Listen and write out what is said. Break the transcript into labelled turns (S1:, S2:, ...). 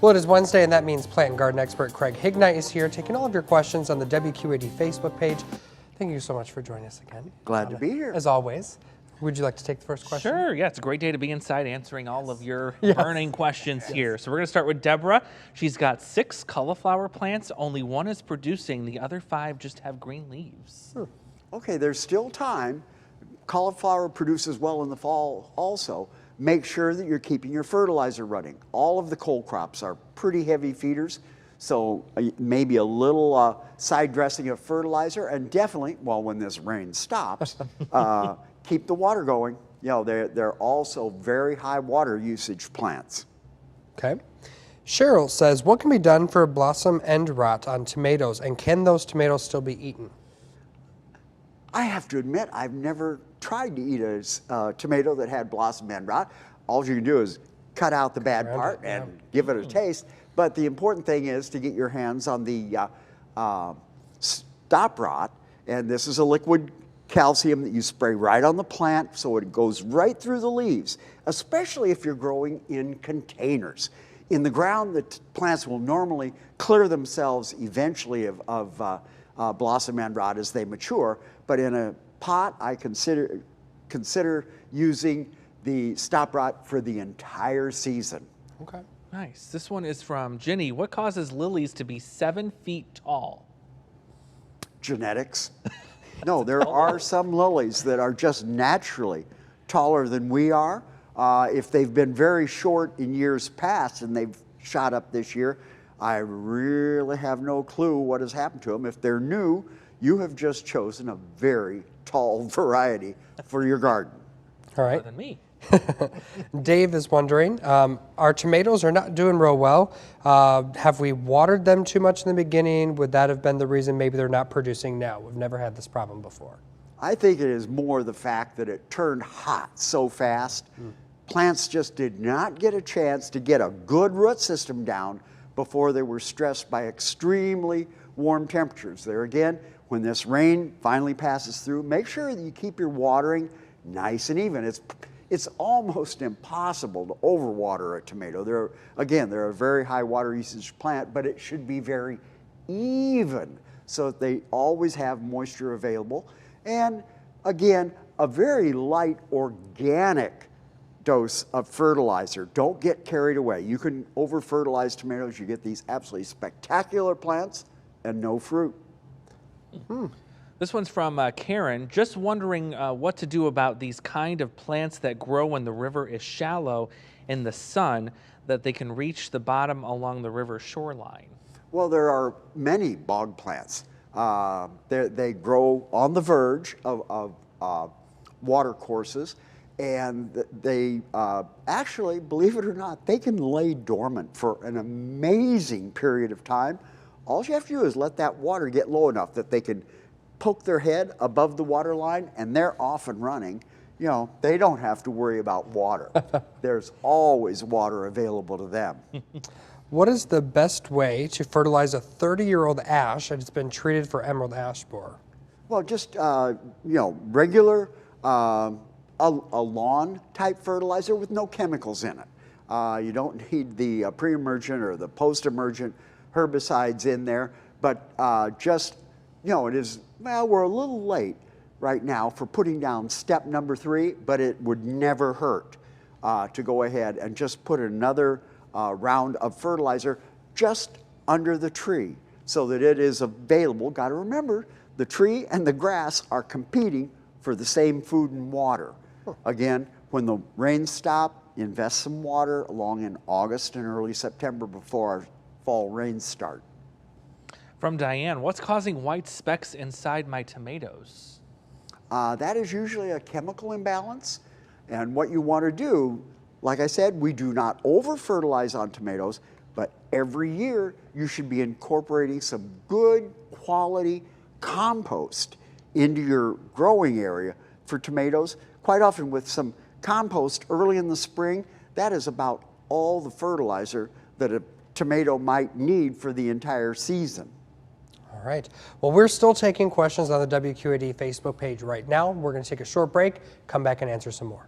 S1: Well, it is Wednesday, and that means plant and garden expert Craig Hignight is here taking all of your questions on the WQAD Facebook page. Thank you so much for joining us again.
S2: Glad to be here.
S1: As always. Would you like to take the first question?
S3: Sure, yeah, it's a great day to be inside answering all of your burning questions here. So we're going to start with Deborah. She's got 6 cauliflower plants. Only 1 is producing. The other 5 just have green leaves.
S2: Okay, there's still time. Cauliflower produces well in the fall also. Make sure that you're keeping your fertilizer running. All of the cole crops are pretty heavy feeders, so maybe a little side dressing of fertilizer, and definitely, well, when this rain stops, keep the water going. You know, they're also very high water usage plants.
S1: Okay. Cheryl says, what can be done for blossom end rot on tomatoes, and can those tomatoes still be eaten?
S2: I have to admit, I've never tried to eat a tomato that had blossom end rot. All you can do is cut out the bad part and give it a taste. But the important thing is to get your hands on the stop rot. And this is a liquid calcium that you spray right on the plant so it goes right through the leaves, especially if you're growing in containers. In the ground, the plants will normally clear themselves eventually of blossom end rot as they mature. But in a pot, I consider using the stop rot for the entire season.
S1: Okay.
S3: Nice. This one is from Jenny. What causes lilies to be 7 feet tall?
S2: Genetics. No, there are some lilies that are just naturally taller than we are. If they've been very short in years past and they've shot up this year, I really have no clue what has happened to them. If they're new, you have just chosen a very tall variety for your garden.
S1: All right.
S3: Better than me.
S1: Dave is wondering, our tomatoes are not doing real well. Have we watered them too much in the beginning? Would that have been the reason maybe they're not producing now? We've never had this problem before.
S2: I think it is more the fact that it turned hot so fast. Plants just did not get a chance to get a good root system down before they were stressed by extremely warm temperatures. There again, when this rain finally passes through, make sure that you keep your watering nice and even. It's almost impossible to overwater a tomato. They're a very high water usage plant, but it should be very even so that they always have moisture available. And again, a very light organic dose of fertilizer. Don't get carried away. You can over-fertilize tomatoes. You get these absolutely spectacular plants and no fruit.
S3: This one's from Karen. Just wondering what to do about these kind of plants that grow when the river is shallow in the sun, that they can reach the bottom along the river shoreline.
S2: Well, there are many bog plants. They grow on the verge of water courses, and they actually, believe it or not, they can lay dormant for an amazing period of time. All you have to do is let that water get low enough that they can poke their head above the water line and they're off and running. You know, they don't have to worry about water. There's always water available to them.
S1: What is the best way to fertilize a 30-year-old ash that has been treated for emerald ash borer?
S2: Well, just, regular a lawn type fertilizer with no chemicals in it. You don't need the pre-emergent or the post-emergent herbicides in there, but it is, well, we're a little late right now for putting down step number 3, but it would never hurt to go ahead and just put another round of fertilizer just under the tree so that it is available. Got to remember, the tree and the grass are competing for the same food and water. Again, when the rains stop, invest some water along in August and early September before our fall rains start.
S3: From Diane, what's causing white specks inside my tomatoes?
S2: That is usually a chemical imbalance. And what you want to do, like I said, we do not over-fertilize on tomatoes, but every year you should be incorporating some good quality compost into your growing area for tomatoes. Quite often with some compost early in the spring, that is about all the fertilizer that a tomato might need for the entire season.
S1: All right. Well, we're still taking questions on the WQAD Facebook page right now. We're going to take a short break, come back and answer some more.